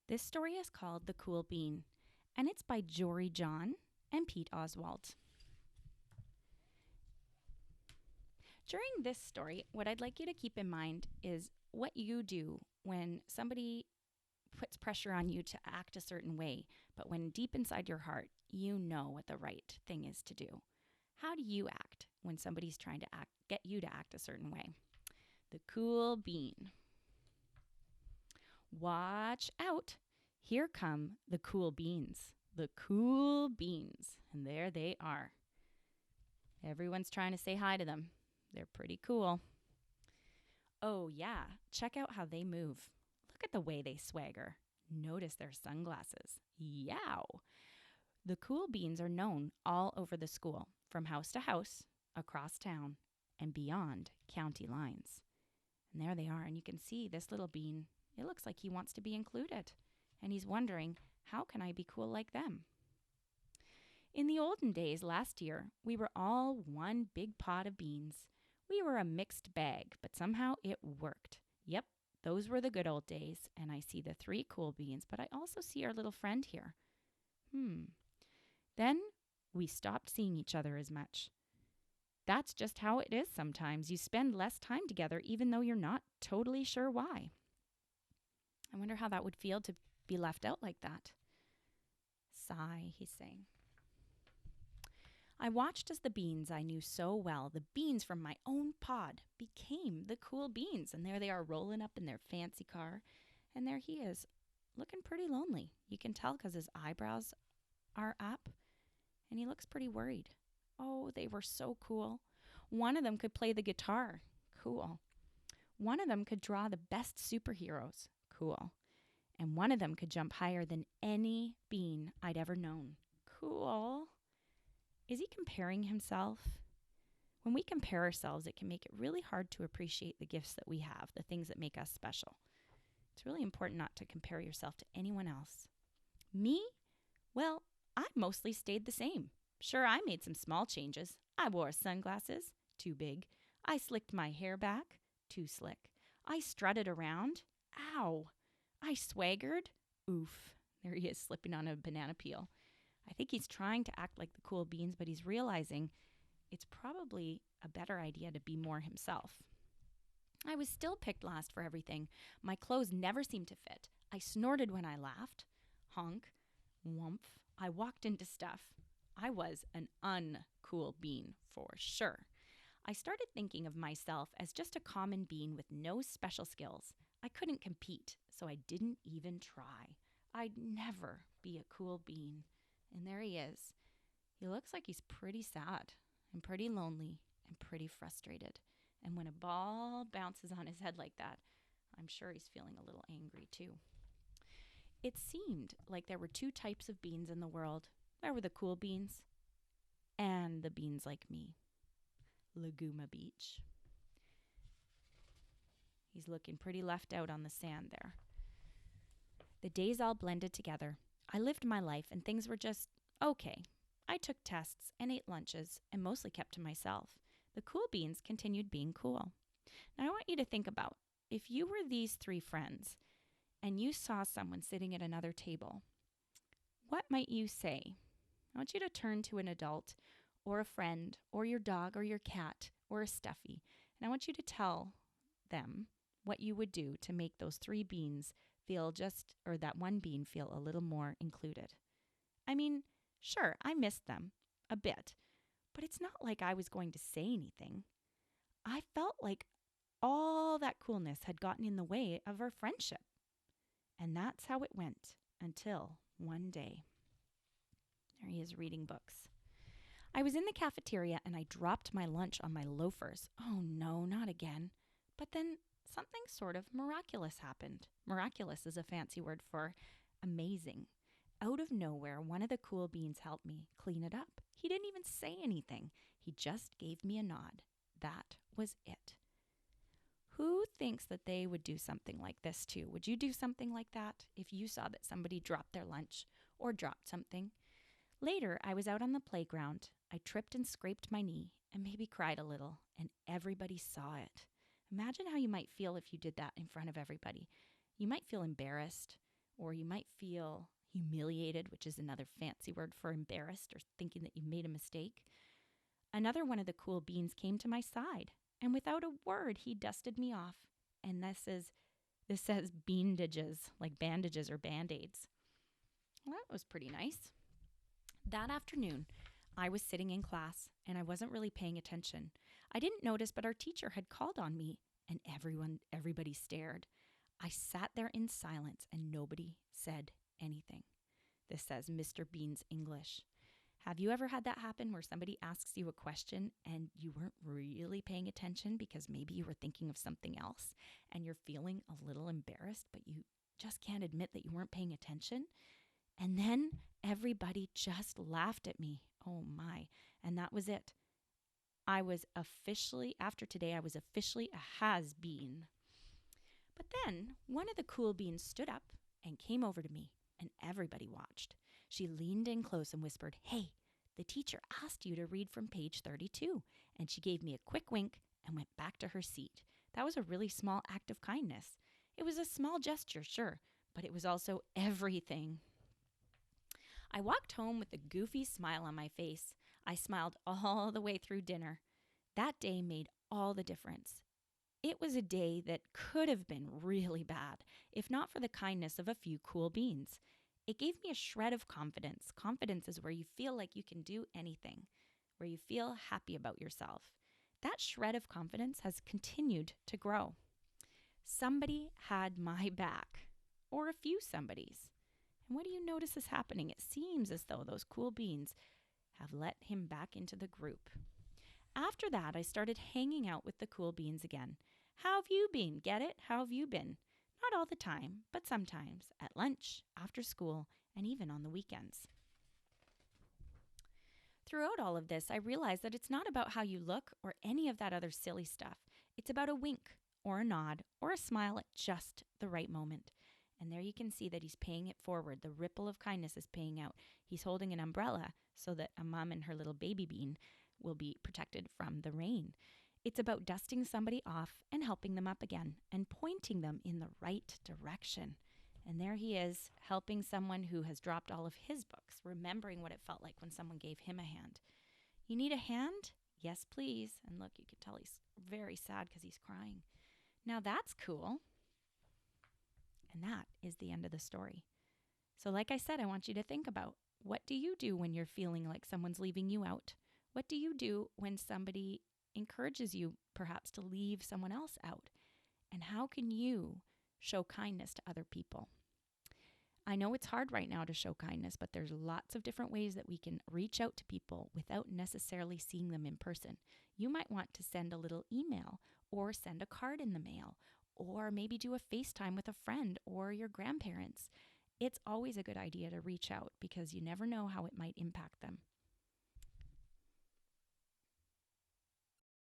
This story is called The Cool Bean, and it's by Jory John and Pete Oswald. During this story, what I'd like you to keep in mind is what you do when somebody puts pressure on you to act a certain way, but when deep inside your heart, you know what the right thing is to do. How do you act when somebody's trying to get you to act a certain way? The cool bean. Watch out. Here come the cool beans. The cool beans. And there they are. Everyone's trying to say hi to them. They're pretty cool. Oh, yeah. Check out how they move. Look at the way they swagger. Notice their sunglasses. Yow. The cool beans are known all over the school, from house to house, across town, and beyond county lines. And there they are. And you can see this little bean. It looks like he wants to be included. And he's wondering, how can I be cool like them? In the olden days, last year, we were all one big pot of beans. We were a mixed bag, but somehow it worked. Yep, those were the good old days, and I see the 3 cool beans, but I also see our little friend here. Then we stopped seeing each other as much. That's just how it is sometimes. You spend less time together even though you're not totally sure why. I wonder how that would feel to be left out like that. Sigh, he's saying. I watched as the beans I knew so well, the beans from my own pod, became the cool beans. And there they are rolling up in their fancy car. And there he is, looking pretty lonely. You can tell because his eyebrows are up. And he looks pretty worried. Oh, they were so cool. One of them could play the guitar. Cool. One of them could draw the best superheroes. Cool. And one of them could jump higher than any bean I'd ever known. Cool. Is he comparing himself? When we compare ourselves, it can make it really hard to appreciate the gifts that we have, the things that make us special. It's really important not to compare yourself to anyone else. Me? Well, I mostly stayed the same. Sure, I made some small changes. I wore sunglasses, too big. I slicked my hair back, too slick. I strutted around. Ow. I swaggered. Oof. There he is slipping on a banana peel. I think he's trying to act like the cool beans, but he's realizing it's probably a better idea to be more himself. I was still picked last for everything. My clothes never seemed to fit. I snorted when I laughed. Honk. Whumph. I walked into stuff. I was an uncool bean for sure. I started thinking of myself as just a common bean with no special skills. I couldn't compete, so I didn't even try. I'd never be a cool bean. And there he is. He looks like he's pretty sad and pretty lonely and pretty frustrated. And when a ball bounces on his head like that, I'm sure he's feeling a little angry too. It seemed like there were 2 types of beans in the world. There were the cool beans and the beans like me. Laguna Beach. He's looking pretty left out on the sand there. The days all blended together. I lived my life and things were just okay. I took tests and ate lunches and mostly kept to myself. The cool beans continued being cool. Now I want you to think about if you were these 3 friends and you saw someone sitting at another table, what might you say? I want you to turn to an adult or a friend or your dog or your cat or a stuffy, and I want you to tell them what you would do to make those 3 beans that one bean feel a little more included. I mean, sure, I missed them a bit, but it's not like I was going to say anything. I felt like all that coolness had gotten in the way of our friendship. And that's how it went until one day. There he is reading books. I was in the cafeteria and I dropped my lunch on my loafers. Oh no, not again. But then something sort of miraculous happened. Miraculous is a fancy word for amazing. Out of nowhere, one of the cool beans helped me clean it up. He didn't even say anything. He just gave me a nod. That was it. Who thinks that they would do something like this too? Would you do something like that if you saw that somebody dropped their lunch or dropped something? Later, I was out on the playground. I tripped and scraped my knee and maybe cried a little, and everybody saw it. Imagine how you might feel if you did that in front of everybody. You might feel embarrassed or you might feel humiliated, which is another fancy word for embarrassed or thinking that you made a mistake. Another one of the cool beans came to my side, and without a word, he dusted me off. And this says bandages, like bandages or band-aids. Well, that was pretty nice. That afternoon, I was sitting in class and I wasn't really paying attention. I didn't notice, but our teacher had called on me and everybody stared. I sat there in silence and nobody said anything. This says Mr. Bean's English. Have you ever had that happen where somebody asks you a question and you weren't really paying attention because maybe you were thinking of something else and you're feeling a little embarrassed, but you just can't admit that you weren't paying attention? And then everybody just laughed at me. Oh my. And that was it. After today, I was officially a has-been. But then one of the cool beans stood up and came over to me, and everybody watched. She leaned in close and whispered, "Hey, the teacher asked you to read from page 32. And she gave me a quick wink and went back to her seat. That was a really small act of kindness. It was a small gesture, sure, but it was also everything. I walked home with a goofy smile on my face. I smiled all the way through dinner. That day made all the difference. It was a day that could have been really bad, if not for the kindness of a few cool beans. It gave me a shred of confidence. Confidence is where you feel like you can do anything, where you feel happy about yourself. That shred of confidence has continued to grow. Somebody had my back, or a few somebodies. And what do you notice is happening? It seems as though those cool beans have let him back into the group. After that, I started hanging out with the cool beans again. How have you been? Get it? How have you been? Not all the time, but sometimes, at lunch, after school, and even on the weekends. Throughout all of this, I realized that it's not about how you look or any of that other silly stuff. It's about a wink or a nod or a smile at just the right moment. And there you can see that he's paying it forward. The ripple of kindness is paying out. He's holding an umbrella so that a mom and her little baby bean will be protected from the rain. It's about dusting somebody off and helping them up again and pointing them in the right direction. And there he is, helping someone who has dropped all of his books, remembering what it felt like when someone gave him a hand. You need a hand? Yes, please. And look, you can tell he's very sad because he's crying. Now that's cool. And that is the end of the story. So like I said, I want you to think about, what do you do when you're feeling like someone's leaving you out? What do you do when somebody encourages you perhaps to leave someone else out? And how can you show kindness to other people? I know it's hard right now to show kindness, but there's lots of different ways that we can reach out to people without necessarily seeing them in person. You might want to send a little email or send a card in the mail or maybe do a FaceTime with a friend or your grandparents. It's always a good idea to reach out because you never know how it might impact them.